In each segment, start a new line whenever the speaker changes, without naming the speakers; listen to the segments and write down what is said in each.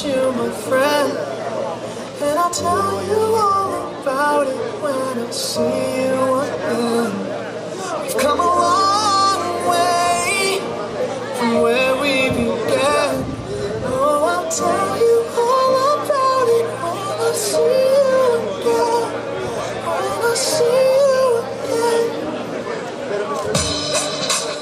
without you, my friend. And I'll tell you all about it when I see you again. We've come a long way from where we began. Oh, I'll tell you all about it when I see you again. When I see you again.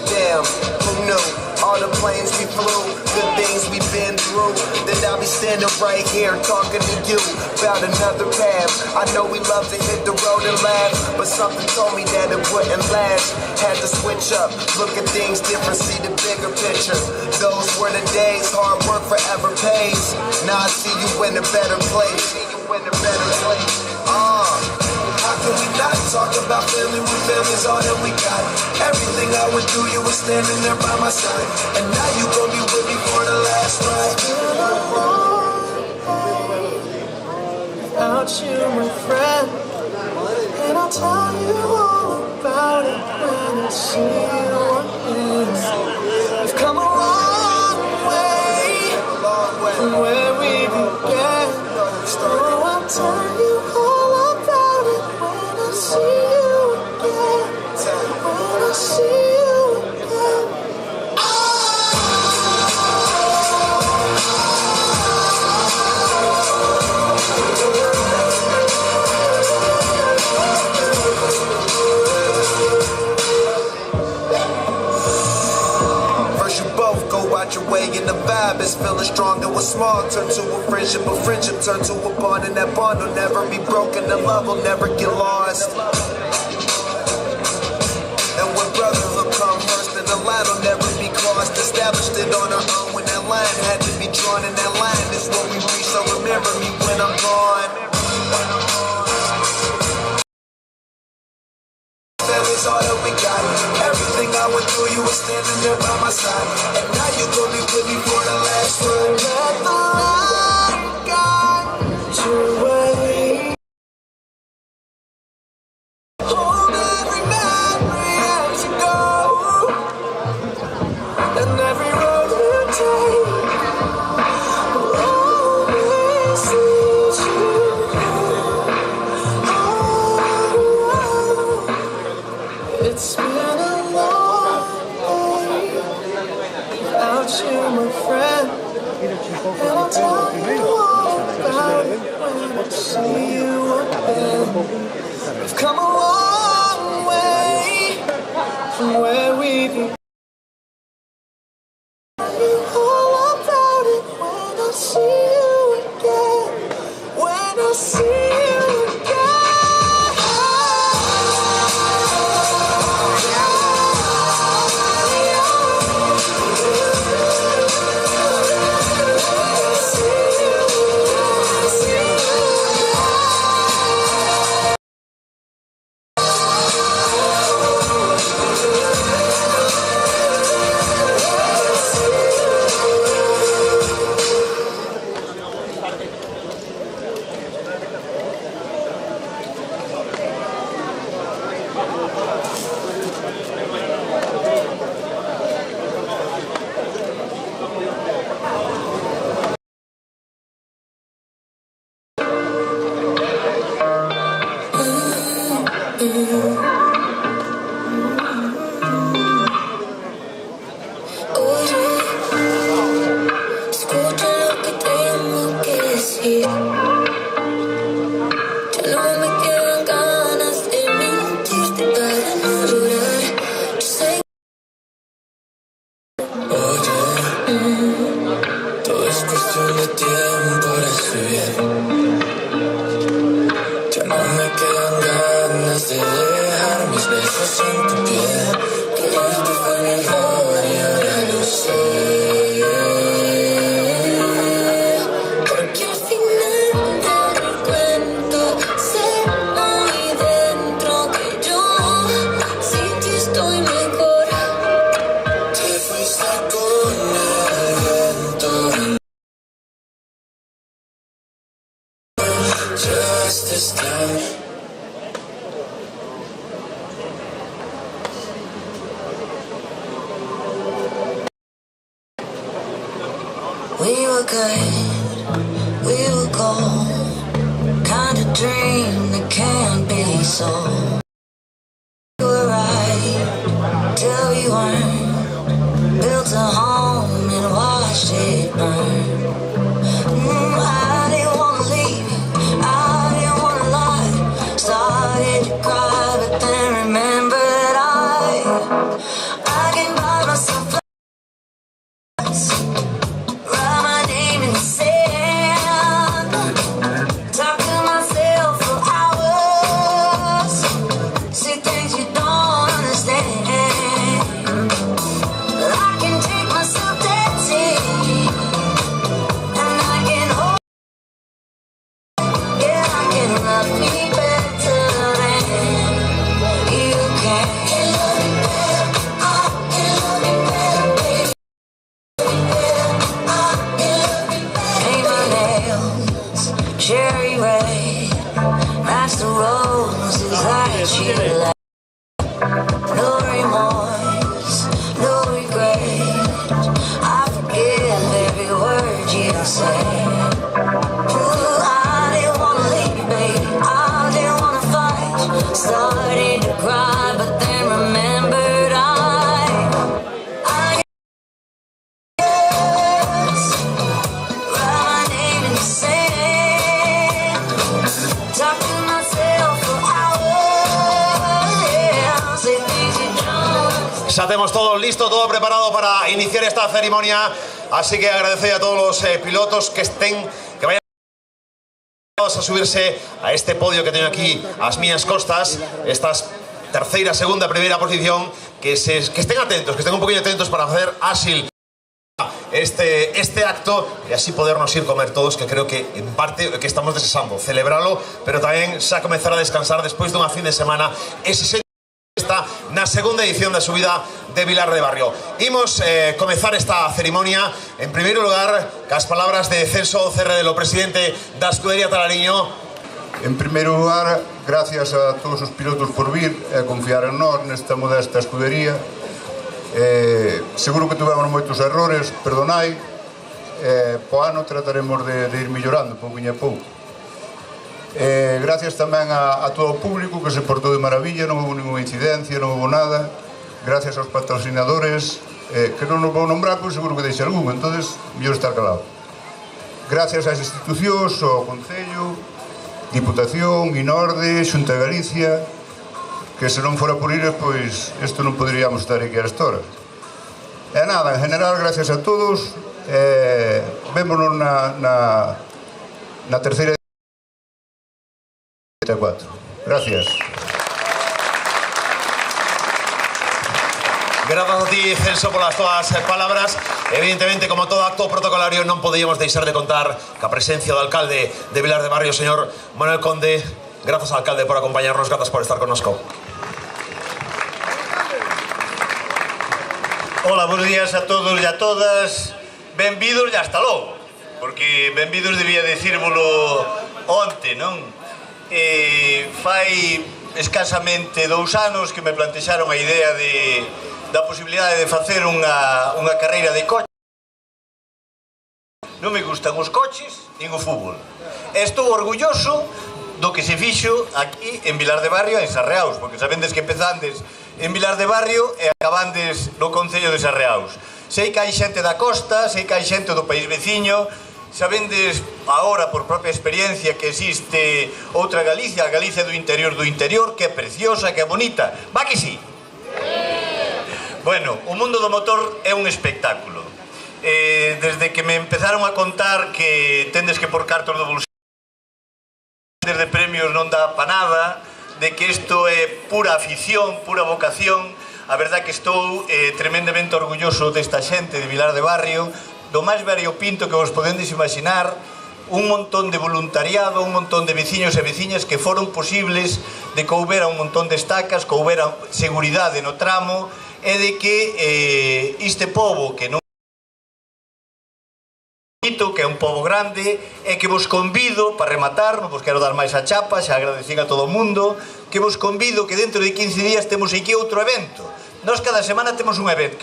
Damn, who knew? All the planes we flew, the things we've been through. Then I'll be standing right here talking to you about another path. I know we love to hit the road and laugh, but something told me that it wouldn't last. Had to switch up, look at things different, see the bigger picture. Those were the days, hard work forever pays. Now I see you in a better place. See you in a better place. How can we not talk about family when family's all that we got? Everything I went through, you were standing there by my side. And now you gon' be with me for the last ride.
It's been a long day without you, my friend. And I'll tell you all about it when I see you again. We've come a long way from where we began. Oh, I'll tell you all about it when I see you again. When I see you again.
First you both go out your way and the vibe is feeling strong. And what's small turn to a friendship turn to a bond. And that bond will never be broken, the love will never get lost. And when brotherhood come first, then the line will never be crossed. Established it on our own when that line had to be drawn. And that line is what we reach, so remember me when I'm gone. Family's all that we got. Everything I went through, you were standing there by my side. And now you gon' be with me for the last ride.
Let the light guide your way. Hold every memory as you go, and every road you take will always lead you home. Oh, it's been a long day without you, my friend. And I'll tell you all about it when I see you again. We've come a long way from where we began. I'll tell you all about it when I see you again. When I see you again.
Escucha lo que tengo que decir. Ya no me quedan ganas de mentirte para no llorar. Yo sé. Oye, todo es cuestión de tiempo, ahora estoy bien. Ya no me quedan ganas de dejar mis besos en tu piel. Quererte fue mejor y ahora lo sé. Porque al final del cuento sé ahí dentro que yo sin ti estoy mejor. Te fuiste con el viento. Just this time. We were good. soul. You were right till you weren't. Built a home and watched it burn. I didn't wanna leave, I didn't wanna lie. Started to cry, but then remembered I can buy myself flowers, write my name in the sand, talk to myself for hours, say things you don't understand. I can take myself dancing, and I can hold, yeah, I can love me better than you can. Cherry red, match the roses that she left. No remorse, no regret. I forgive every word you say. Ooh, I didn't wanna leave, babe. I didn't wanna fight. Started to cry, but then remembered I guess, write my name in the sand. Talk to myself for hours, yeah, say things you don't.
Ya tenemos todo listo, todo preparado para iniciar esta ceremonia, así que agradecer a todos los pilotos que vayan a subirse a este podio que tengo aquí a mías costas, estas tercera, segunda, primera posición, que estén atentos, que estén un poquillo atentos para hacer ágil este acto y así podernos ir comer todos, que creo que en parte que estamos deseando celebrarlo, pero también xa comenzar a descansar despois dunha fin de semana ese esta na segunda edición da subida de Vilar de Barrio. Imos comezar esta ceremonia en primeiro lugar cas palabras de Celso Cerredelo, presidente da Escudería Talariño.
En primeiro lugar, gracias a todos os pilotos por vir e confiar en nós nesta modesta escudería. Seguro que tivemos moitos errores, perdonai. Po ano trataremos de ir mellorando pouquinho a pouco. Gracias tamén a todo o público que se portou de maravilla, non houve ninguna incidencia, non houve nada. Gracias aos patrocinadores, que non nos vou nombrar, pois seguro que deixe algún, entonces mellor estar calado. Gracias ás institucións, ao Concello, Diputación, Inorde, Xunta de Galicia, que se non fora por ires, pois isto non poderíamos estar aquí a esta hora. E nada, en general, gracias a todos, vémonos na terceira. Gracias.
Gracias a ti, Celso, por las todas palabras. Evidentemente, como todo acto protocolario, non podíamos deixar de contar ca presencia do alcalde de Vilar de Barrio, señor Manuel Conde. Gracias, alcalde, por acompañarnos, gracias por estar connosco.
Hola, buenos días a todos e a todas. Benvidos e hasta logo, porque benvidos debía decírvolo onte, non? Fai escasamente 2 anos que me plantexaron a idea da posibilidade de facer unha carreira de coche. Non me gustan os coches nin o fútbol. Estou orgulloso do que se fixo aquí en Vilar de Barrio, en Sarreaus, porque sabendes que empezandes en Vilar de Barrio e acabandes no Concello de Sarreaus. Sei que hai xente da costa, sei que hai xente do país veciño, sabendes agora por propia experiencia que existe outra Galicia, a Galicia do interior, que é preciosa, que é bonita. Va que sí? Bueno, o mundo do motor é un espectáculo. Desde que me empezaron a contar que tendes que por cartos do bolsillo, desde premios non dá pa nada, de que isto é pura afición, pura vocación, a verdad que estou tremendamente orgulloso desta xente de Vilar de Barrio, do máis variopinto que vos podendes imaginar, un montón de voluntariado, un montón de veciños e veciñas que foron posibles de que houbera un montón de estacas, que houbera seguridade no tramo, e de que este pobo que non que é un pobo grande, e que vos convido, para rematar, non vos quero dar máis a chapa, xa agradecín a todo o mundo, que vos convido que dentro de 15 días temos aquí outro evento. Nós cada semana temos un evento,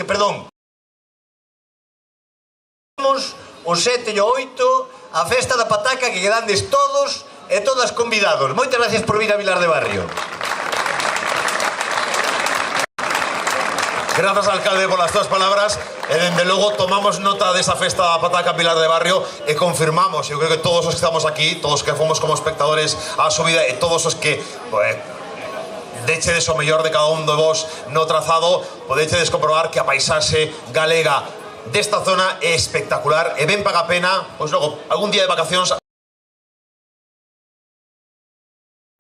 o 7 e o 8, a festa da pataca, que quedandes todos e todas convidados. Moitas gracias por vir a Vilar de Barrio.
Grazas, alcalde, por las túas palabras. Dende logo, tomamos nota desa festa da Pataca Vilar de Barrio e confirmamos, eu creo que todos os que estamos aquí, todos os que fomos como espectadores á subida e todos os que dechedes o mellor de cada un de vos no trazado, podechedes comprobar que a paisaxe galega desta zona é espectacular e ben paga a pena, pois logo, algún día de vacacións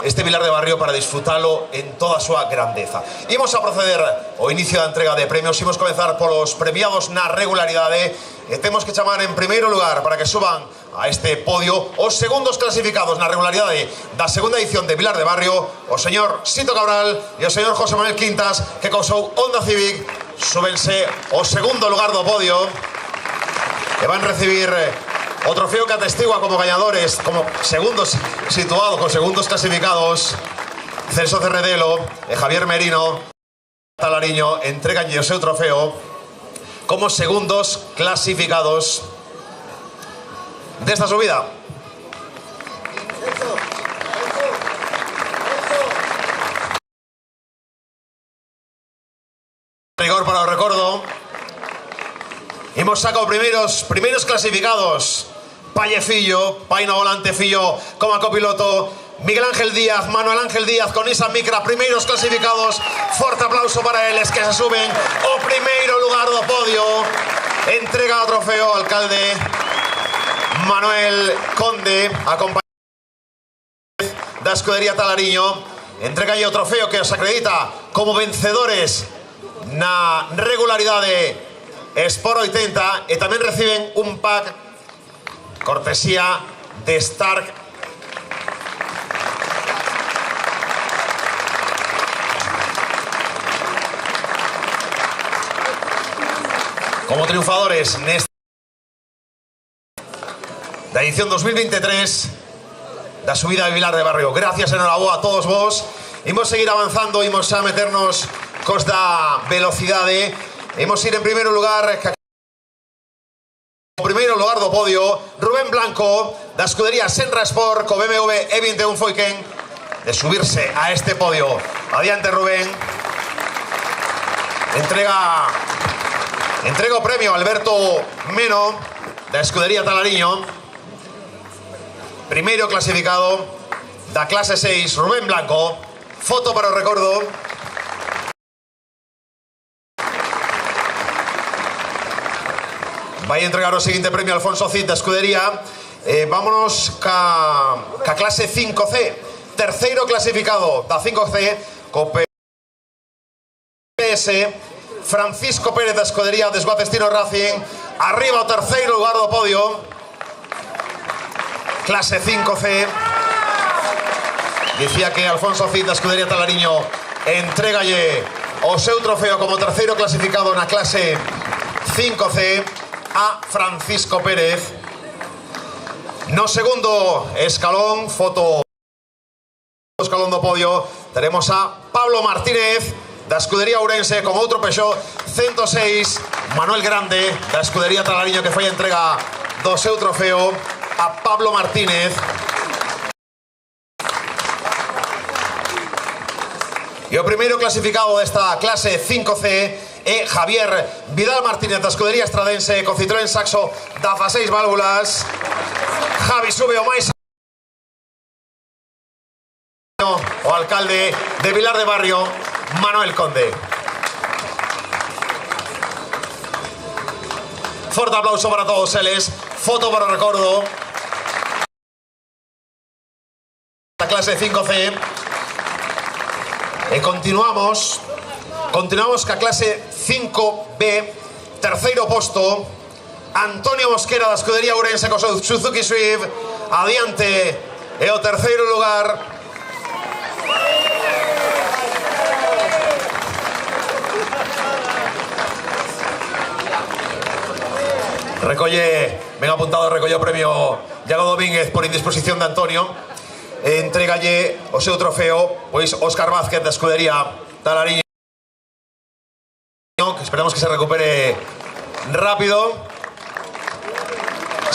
este Vilar de Barrio para disfrutalo en toda a súa grandeza. Imos a proceder ao inicio da entrega de premios. Imos comenzar polos premiados na regularidade e temos que chamar en primeiro lugar para que suban a este podio os segundos clasificados na regularidade da segunda edición de Vilar de Barrio, o señor Sito Cabral e o señor José Manuel Quintas, que causou Honda Civic. Súbense ao segundo lugar do podio e van recibir o trofeo que atestigua como gañadores, como segundos situados, con segundos clasificados, Celso Cerredelo e Javier Merino. Talariño entreganlle o seu trofeo como segundos clasificados desta subida. Rigor para o recordo. Imos saco primeiros clasificados. Palle Fillo, pai no volante, Fillo como copiloto, Miguel Ángel Díaz, Manuel Ángel Díaz con Nissan Micra, primeiros clasificados. Forte aplauso para eles que se suben o primeiro lugar do podio. Entrega o trofeo ao alcalde Manuel Conde, acompañado da escudería Talariño. Entrega o trofeo que os acredita como vencedores na regularidade Sport 80 e tamén reciben un pack cortesía de Stark. Como triunfadores nesta da edición 2023 da subida de Vilar de Barrio. Gracias, enhoraboa a todos vos. Imos seguir avanzando, imos a meternos cos da velocidade. Imos ir en primeiro lugar primeiro lugar do podio, Rubén Blanco da escudería Senra Sport co BMW E21 Foiken de subirse a este podio. Adiante, Rubén. Entrega o premio a Alberto Meno da escudería Talariño, primeiro clasificado da clase 6, Rubén Blanco. Foto para o recordo. Vai entregar o seguinte premio a Alfonso Cid da escudería. Vámonos ca clase 5C. Terceiro clasificado da 5C co PS Francisco Pérez da escudería Desguacestino Racing. Arriba o terceiro lugar do podio. Clase 5C. Dicía que Alfonso Cid da escudería Talariño entregalle o seu trofeo como terceiro clasificado na clase 5C a Francisco Pérez. No segundo escalón, foto escalón do podio, teremos a Pablo Martínez da escudería Ourense con outro Peugeot 106, Manuel Grande da escudería Talariño, que foi a entrega do seu trofeo a Pablo Martínez. E o primeiro clasificado desta clase 5C é Javier Vidal Martínez da escudería Estradense co Citroën Saxo da 16 válvulas. Javi sube o máis o alcalde de Vilar de Barrio, Manuel Conde. Forte aplauso para todos eles. Foto para o recordo. La clase 5C. E continuamos ca clase 5B, terceiro posto, Antonio Mosquera da escudería Ourense co seu Suzuki Swift. Adiante, e o terceiro lugar recolle, ben apuntado, recolle o premio Iago Domínguez por indisposición de Antonio. Entregalle o seu trofeo pois Óscar Vázquez da escudería Talariño, que esperamos que se recupere rápido.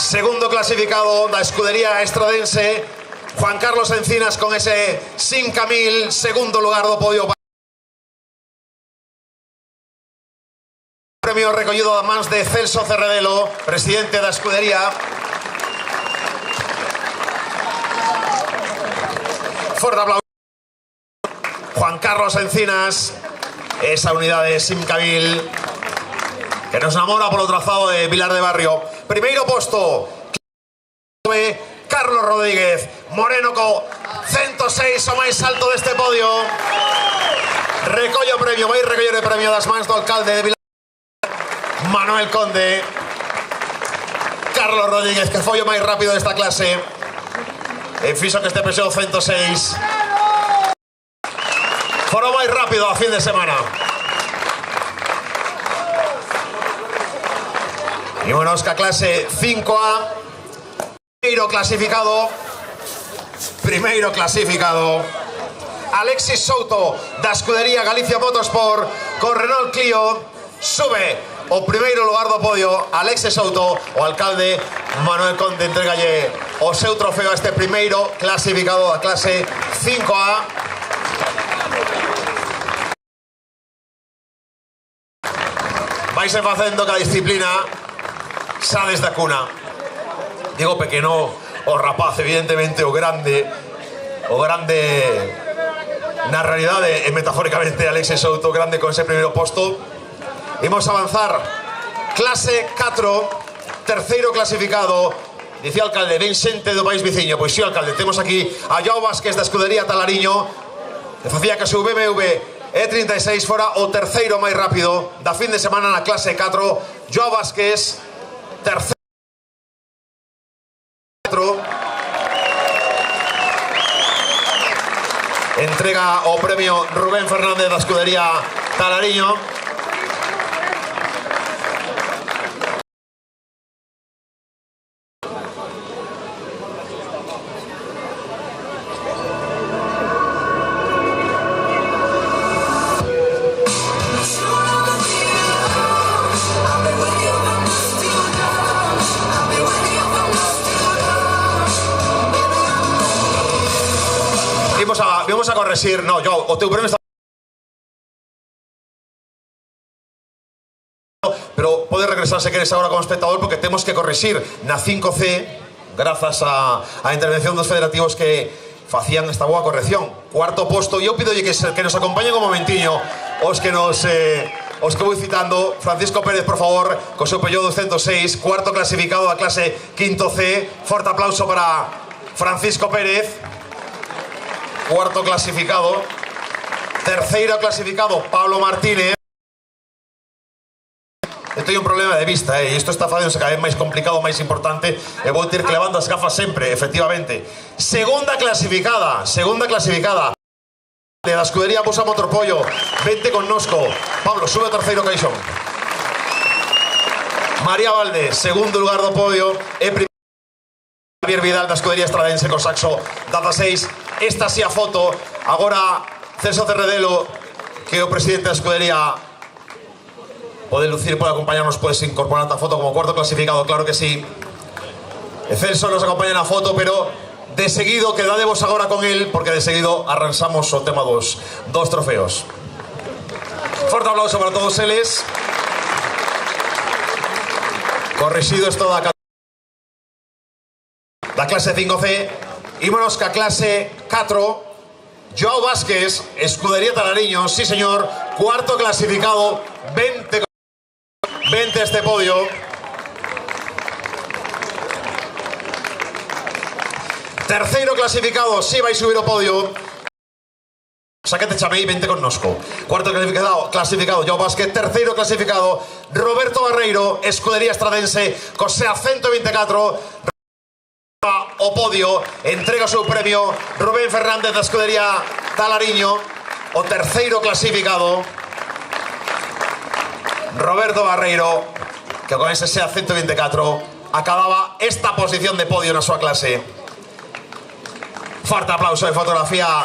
Segundo clasificado da escudería Estradense, Juan Carlos Encinas con ese Simca 1000, segundo lugar do podio. premio recollido a mans de Celso Cerredelo, presidente da escudería. Forte aplauso. Juan Carlos Encinas, esa unidad de Simcavil que nos enamora polo trazado de Vilar de Barrio. Primeiro posto, Carlos Rodríguez Moreno co 106, o máis alto deste podio. Recollo o premio, vai recoller o premio das mans do alcalde de Vilar, Manuel Conde. Carlos Rodríguez, que foi o máis rápido desta clase, e fixo que este Peugeot 106 fora o máis rápido a fin de semana. Ímonos ca clase 5A. Primeiro clasificado Alexis Souto da escudería Galicia Motorsport con Renault Clio. Sube o primeiro lugar do podio Alexis Souto. O alcalde Manuel Conde entregalle o seu trofeo a este primeiro clasificado da clase 5A. Vaise facendo que a disciplina xa desde a cuna. Digo pequeno, o rapaz, evidentemente, o grande na realidade e metafóricamente Alexis Souto, grande con ese primeiro posto. Imos avanzar clase 4, terceiro clasificado. Dicía o alcalde, ven xente do país veciño. Pois si, alcalde, temos aquí a Joao Vázquez da escudería Talariño, que facía que o seu BMW E36 fora o terceiro máis rápido da fin de semana na clase 4. Joao Vázquez, terceiro. Entrega o premio Rubén Fernández da escudería Talariño. Vamos a corregir, no, yo, o teu premio está... Pero podes regresar se queres agora como espectador, porque temos que corregir na 5C, grazas a intervención dos federativos que facían esta boa corrección. Cuarto posto, e eu pidolle que nos acompañen un momentiño os que vou citando. Francisco Pérez, por favor, co seu Peugeot 206, cuarto clasificado da clase 5C. Forte aplauso para Francisco Pérez. Cuarto clasificado. Terceiro clasificado, Pablo Martínez. Eu teño un problema de vista, e isto está facéndose cada vez máis complicado, máis importante, e vou ter que levando as gafas sempre, efectivamente. Segunda clasificada da escudería Busa Motorpollo. Vente connosco. Pablo, sube o terceiro caixón. María Valde, segundo lugar do podio, e primeiro Javier Vidal da escudería Estradense con Saxo 16. Esta sí a foto. Agora Celso Cerredelo, que é o presidente da escudería, pode lucir, pode acompañarnos, podes incorporar a foto como cuarto clasificado, claro que sí. Celso nos acompaña na foto, pero de seguido quedadevos agora con él, porque de seguido arransamos o tema dos trofeos. Forte aplauso para todos eles. Correxido isto da clase 5C. Ímonos ca clase 4. Joao Vázquez, escudería Talariño, sí señor, cuarto clasificado, 20 este podio. Terceiro clasificado, sí vai subir o podio. Saquete chamei, 20 connosco. Cuarto clasificado, Joao Vázquez. Terceiro clasificado, Roberto Barreiro, escudería Estradense, co SEA 124. O podio, entrega o seu premio Rubén Fernández da escudería Talariño. O terceiro clasificado, Roberto Barreiro, que con ese SEA 124 acababa esta posición de podio na súa clase. Forte aplauso de fotografía.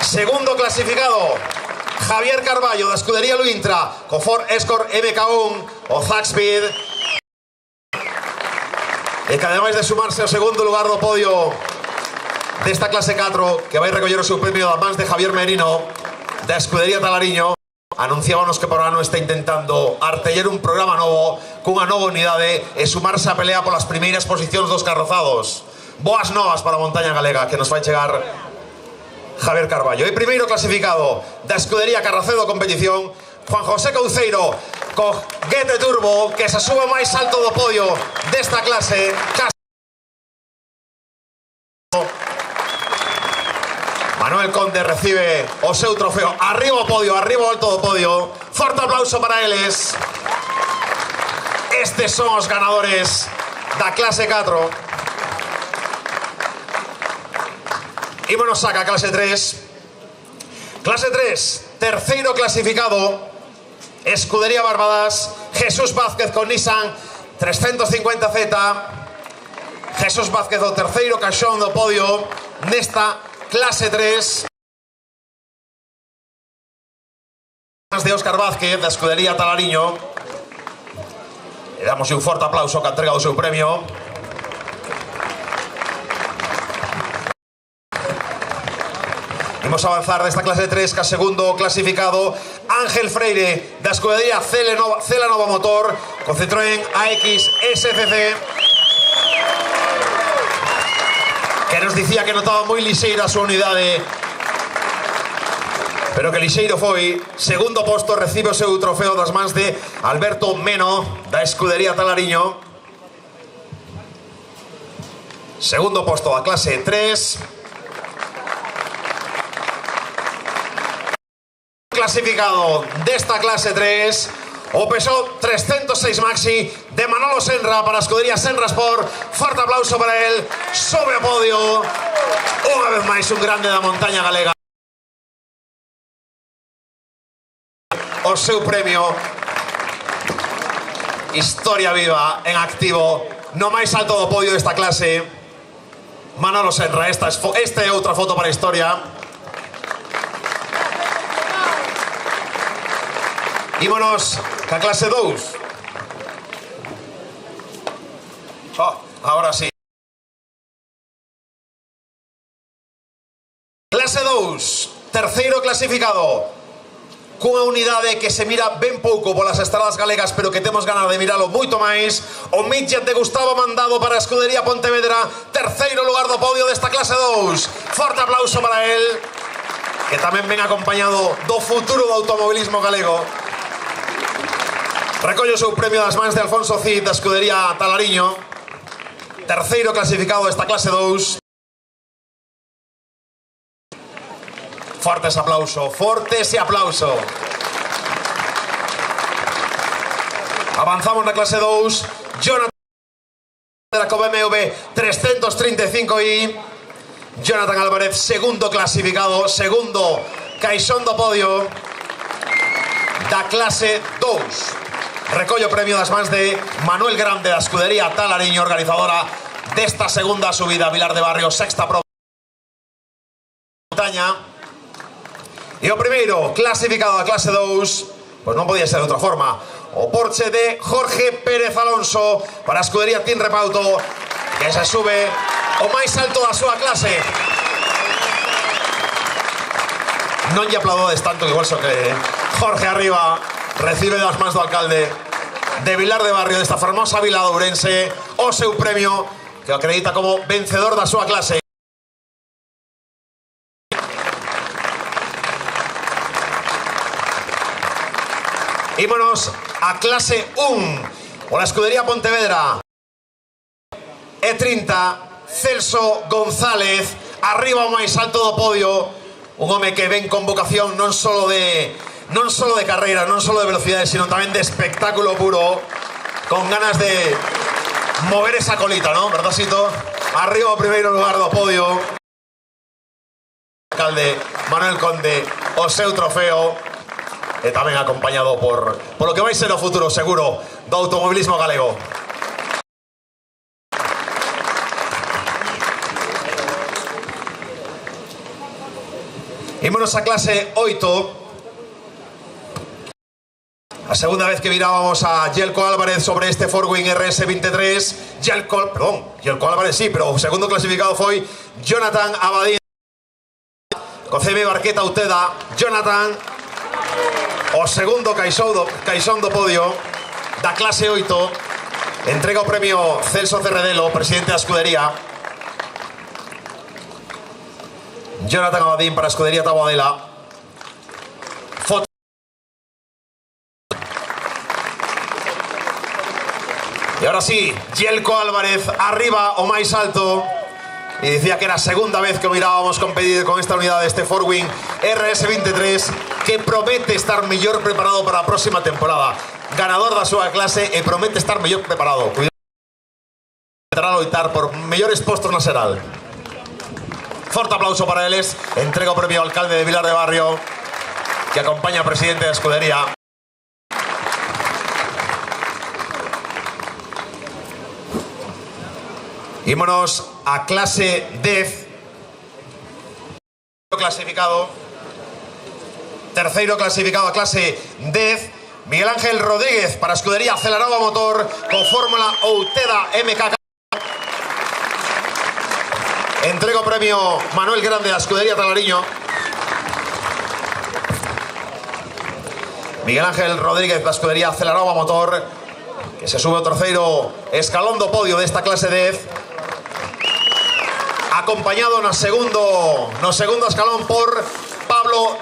Segundo clasificado, Javier Carballo da escudería Luintra, co Ford Escort MK1 o Zaxpeed. E que ademais de sumarse ao segundo lugar do podio desta clase 4, que vai recoller o seu premio das mans de Javier Merino da escudería Talariño, anunciábamos que por ano está intentando arteller un programa novo cunha nova unidade e sumarse a pelea polas primeiras posicións dos carrozados. Boas novas para a montaña galega que nos vai chegar Javier Carballo. E primeiro clasificado da escudería Carrocedo Competición, Juan José Couceiro co GT Turbo, que se sube máis alto do podio desta clase. Manuel Conde recibe o seu trofeo. Arriba o podio, arriba o alto do podio. Forte aplauso para eles. Estes son os ganadores da clase 4. Ímonos saca clase 3. Clase 3, terceiro clasificado, Escudería Barbadas, Jesús Vázquez con Nissan 350Z. Jesús Vázquez o terceiro caixón do podio nesta clase 3. De Óscar Vázquez, da Escudería Talariño. E damos un forte aplauso que ha entregado o seu premio. Imos avanzar desta clase 3 ca segundo clasificado, Ángel Freire, da Escudería Cela Nova Motor, con Citroën AX SCC, que nos dicía que notaba moi lixeira a súa unidade, pero que lixeiro foi. Segundo posto, recibe o seu trofeo das mans de Alberto Meno, da Escudería Talariño. Segundo posto da clase 3. Clasificado desta clase 3, o Peugeot 306 Maxi de Manolo Senra para a Escudería Senra Sport. Forte aplauso para él. Sobre o podio, unha vez máis un grande da montaña galega. O seu premio, historia viva en activo no máis alto do podio desta clase. Manolo Senra, esta é outra foto para a historia. Ímonos ca clase 2. Ahora sí. Clase 2, terceiro clasificado, cunha unidade que se mira ben pouco polas estradas galegas, pero que temos ganas de miralo moito máis. O midget de Gustavo Mandado para a Escudería Pontevedra, terceiro lugar do podio desta clase 2. Forte aplauso para él, que tamén ven acompañado do futuro do automobilismo galego. Recolle o seu premio das mans de Alfonso Cid, da Escudería Talariño, terceiro clasificado desta clase 2. Forte ese aplauso, forte ese aplauso. Avanzamos na clase 2. Jonathan da BMW 335i. Jonathan Álvarez, segundo clasificado, segundo caixón do podio da clase 2. Recolle o premio das mans de Manuel Grande, da Escudería Talariño, organizadora desta segunda subida a Vilar de Barrio, sexta prova montaña. E o primeiro clasificado da clase 2, pois non podía ser de outra forma, o Porsche de Jorge Pérez Alonso para a Escudería Team Repauto, que se sube o máis alto da súa clase. Non lle aplaudades tanto, que igual so que Jorge arriba recibe das mans do alcalde de Vilar de Barrio, desta fermosa vila de Ourense, o seu premio, que o acredita como vencedor da súa clase. Ímonos a clase 1, pola Escudería Pontevedra E30, Celso González, arriba o máis alto do podio, un home que ven con vocación non solo de carreira, non solo de velocidade, sino tamén de espectáculo puro, con ganas de mover esa colita, ¿no? ¿Verdad, Sito? Arriba o primeiro lugar do podio, alcalde Manuel Conde, o seu trofeo, e tamén acompañado por lo que vai ser o futuro seguro do automobilismo galego. Ímonos a clase 8. A segunda vez que mirábamos a Yelko Álvarez sobre este Forwing RS23. Yelko Álvarez sí, pero o segundo clasificado foi Jonathan Abadín, con CB Barqueta Uteda. Jonathan, o segundo caixón do podio da clase 8. Entrega o premio Celso Cerredelo, presidente da escudería. Jonathan Abadín para a escudería Taboadela. Y ahora sí, Yelko Álvarez arriba o máis alto. Y decía que era a segunda vez que mirábamos competir con esta unidad de este Forwing RS23, que promete estar mellor preparado para a próxima temporada. Ganador da súa clase e promete estar mellor preparado. Intentará loitar por mellores postos na xeral. Forte aplauso para eles. Entrega o premio ao alcalde de Vilar de Barrio, que acompaña ao presidente da escudería. Ímonos a clase 10. Clasificado. Terceiro clasificado a clase 10. Miguel Ángel Rodríguez para a escudería Celaraba Motor con fórmula Outeda MK. Entrega o premio Manuel Grande da escudería Talariño. Miguel Ángel Rodríguez da escudería Celaraba Motor, que se sube ao terceiro escalón do podio desta clase 10. Acompañado no segundo escalón por Pablo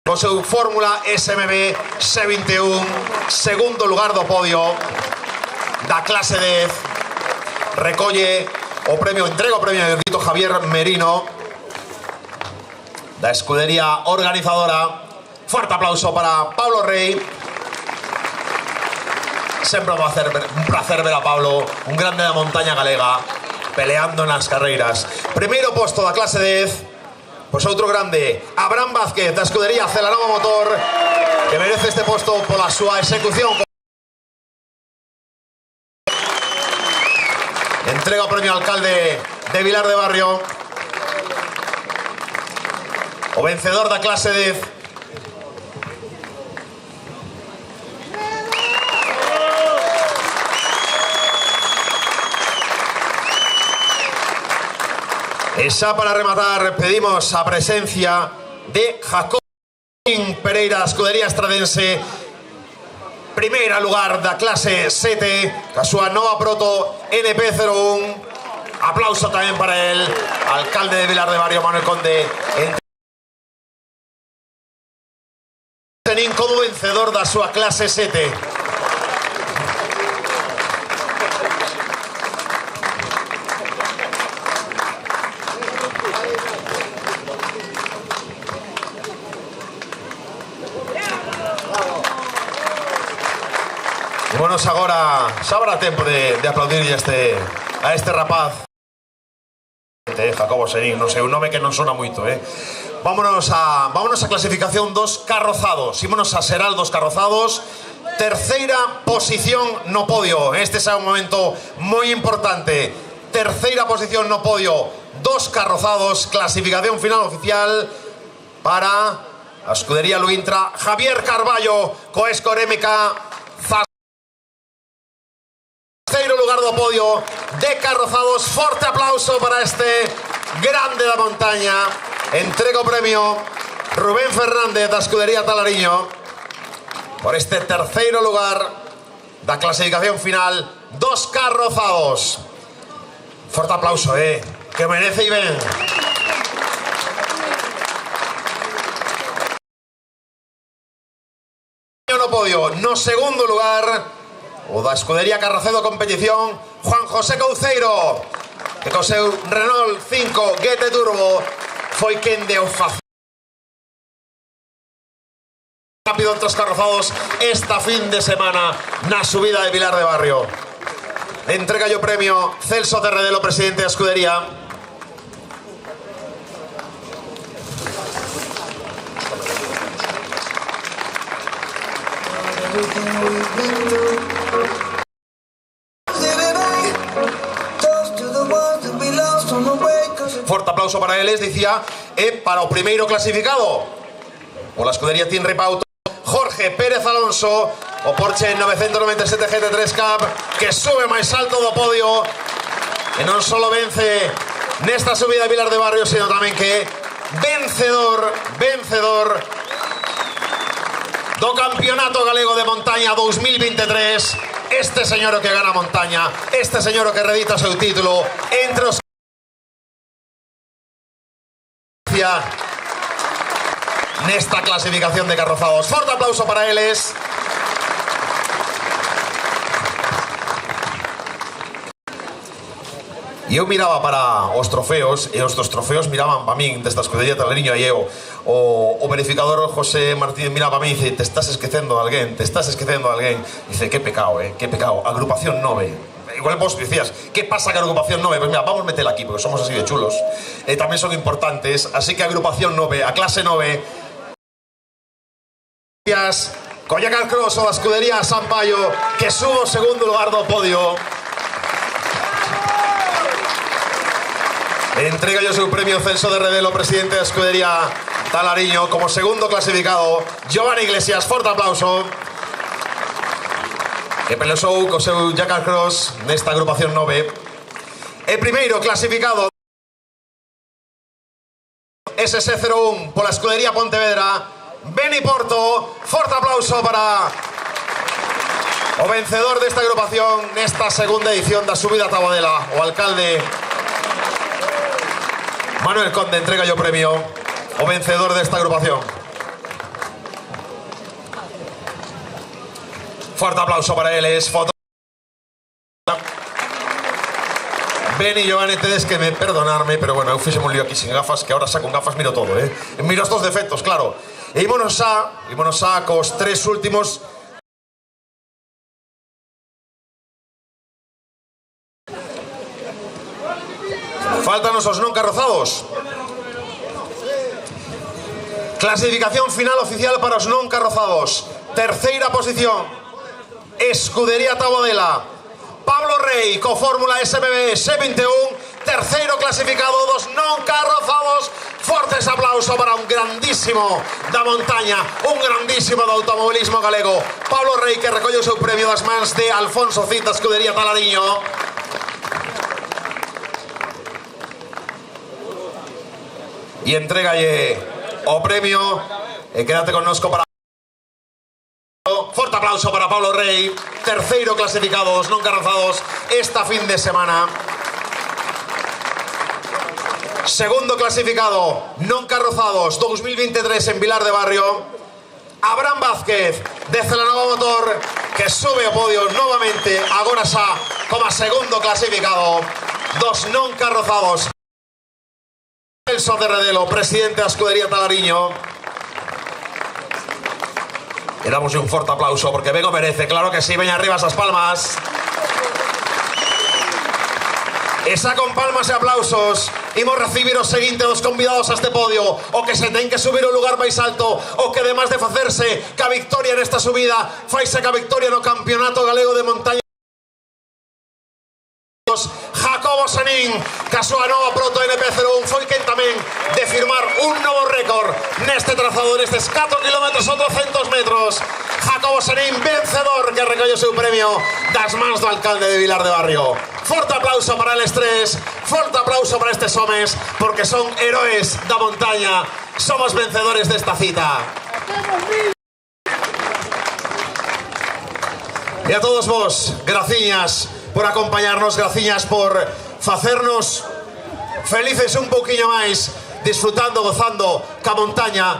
con seu fórmula SMB C21, segundo lugar do podio da clase 10. Recolle o premio, entrega o premio de Javier Merino da escudería organizadora. Forte aplauso para Pablo Rey. Sempre va a ser un placer ver a Pablo, un grande da montaña galega, peleando nas carreiras. Primeiro posto da clase 10, pois outro grande, Abraham Vázquez da escudería Celaraba Motor, que merece este posto pola súa execución. Entrega o premio ao alcalde de Vilar de Barrio. O vencedor da clase 10. E xa para rematar pedimos a presencia de Jacob Pereira, escudería estradense, primeira lugar da clase 7, a súa nova proto NP01. Aplauso tamén para el, alcalde de Vilar de Barrio, Manuel Conde, como vencedor da súa clase 7. Vámonos agora, xa habrá tempo de aplaudir a este rapaz, Jacobo Serín, non sei, un nome que non sona moito, Vámonos a clasificación dos carrozados. Ímonos a Seral dos carrozados. Terceira posición no podio. Este é un momento moi importante. Terceira posición no podio, dos carrozados. Clasificación final oficial para a escudería Luintra. Javier Carballo, Coescor MK. Terceiro lugar do podio de carrozados. Forte aplauso para este grande da montaña. Entrega o premio Rubén Fernández da escudería Talariño por este terceiro lugar da clasificación final dos carrozados. Forte aplauso, que merece e ben. No podio, no segundo lugar, o da escudería Carrocedo Competición, Juan José Couceiro, que co seu Renault 5 GT Turbo foi quen deu rápido entre os carrozados esta fin de semana na subida de Vilar de Barrio. Entrega o premio Celso Cerredelo, presidente da escudería. Forte aplauso para eles, dicía, e para o primeiro clasificado pola escudería Team Repauto, Jorge Pérez Alonso, o Porsche 997 GT3 Cup, que sube máis alto do podio e non só vence nesta subida de Vilar de Barrio, sino tamén que vencedor do Campeonato Galego de Montaña 2023. Este señor que gana montaña, este señor que redita seu título entre os nesta clasificación de carrozados. Forte aplauso para eles. E eu miraba para os trofeos e os dos trofeos miraban para min desta escudería Talariño e eu o verificador José Martínez miraba para min e dice: te estás esquecendo de alguén, te estás esquecendo de alguén. Dice: que pecado, que pecado. Agrupación 9. Igual vos dicías: que pasa que a agrupación 9? Pues mira, vamos a meterla aquí porque somos así de chulos. Tamén son importantes, así que a agrupación 9, a clase 9. Colla Carcross o da escudería Sampaio, que subo segundo lugar do podio. Entrega yo su premio Celso de Redelo, presidente da escudería Talariño, como segundo clasificado Giovanni Iglesias. Forte aplauso. Que pelexou co seu Jack Carcross nesta agrupación 9. E primeiro clasificado SC01 pola escudería Pontevedra, Beni Porto. Forte aplauso para o vencedor desta agrupación nesta segunda edición da subida a Tabadela, o alcalde Manuel Conde. Entrega yo premio o vencedor desta agrupación. Forte aplauso para eles. Foto. Beni y Giovanni, tedes que perdonarme, pero bueno, eu fixeme un lío aquí sin gafas, que ahora saco con gafas, miro todo, miro estos defectos, claro. E ímonos a cos tres últimos. Fáltanos os non carrozados. Clasificación final oficial para os non carrozados. Terceira posición, escudería Tabadela, Pablo Rey co Fórmula SMB C21. Terceiro clasificado dos non carrozados. Fortes aplauso para un grandísimo da montaña, un grandísimo do automobilismo galego, Pablo Rey, que recolle o seu premio das mans de Alfonso Cid da escudería Talariño. Y entrégalle o premio e quédate connosco para... Forte aplauso para Pablo Rey, terceiro clasificado dos non carrozados esta fin de semana. Segundo clasificado non carrozados 2023 en Vilar de Barrio, Abraham Vázquez de Celanova Motor, que sube ao podio novamente, agora xa como segundo clasificado dos non carrozados. Celso de Redelo, presidente da escudería Talariño. E damos un forte aplauso porque ben o merece, claro que sí. Veña arriba esas palmas. E xa con palmas e aplausos imos recibir o seguinte dos convidados a este podio, o que se ten que subir ao lugar máis alto, o que además de facerse ca victoria nesta subida, faise ca victoria no Campeonato Galego de Montaña. Jacobo Sanín, que a súa nova Proto NP01 foi quen tamén de firmar un novo récord neste trazado, nestes 4 km ou 200 metros. Jacobo Sanín, vencedor, que recolle o seu premio das mans do alcalde de Vilar de Barrio. Forte aplauso para eles tres, forte aplauso para estes homes, porque son heróis da montaña. Somos vencedores desta cita. E a todos vos, graciñas por acompañarnos, graciñas por facernos felices un pouquiño máis, disfrutando, gozando ca montaña.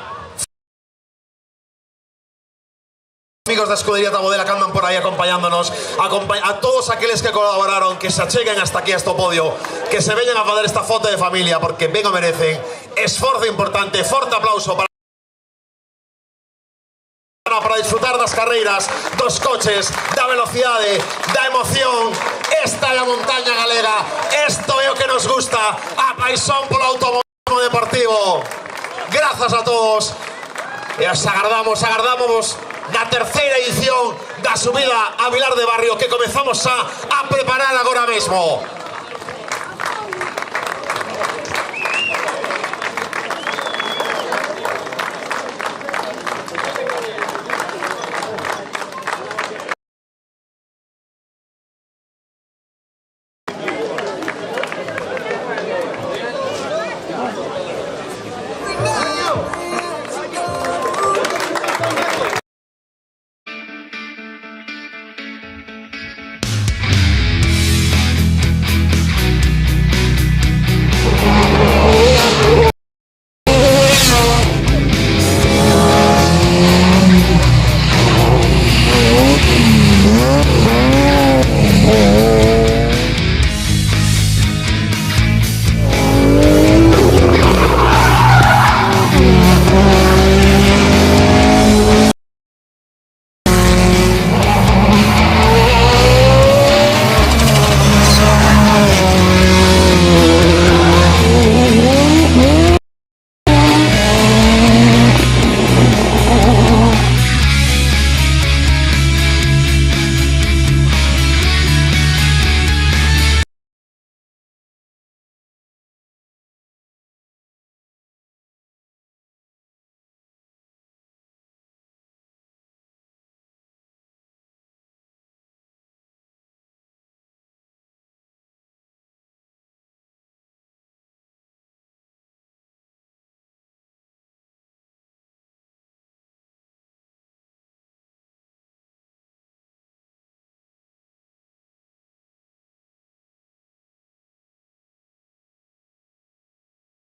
Amigos da escudería Tabadela que andan por aí acompañándonos, a todos aqueles que colaboraron, que se acheguen hasta aquí a este podio, que se veñan a facer esta foto de familia, porque ben o merecen. Esforzo importante, forte aplauso para disfrutar das carreiras, dos coches, da velocidade, da emoción. Esta é a montaña galega, isto é o que nos gusta, a paixón polo automobilismo deportivo. Grazas a todos e os agardamos na terceira edición da subida a Vilar de Barrio, que comezamos a preparar agora mesmo.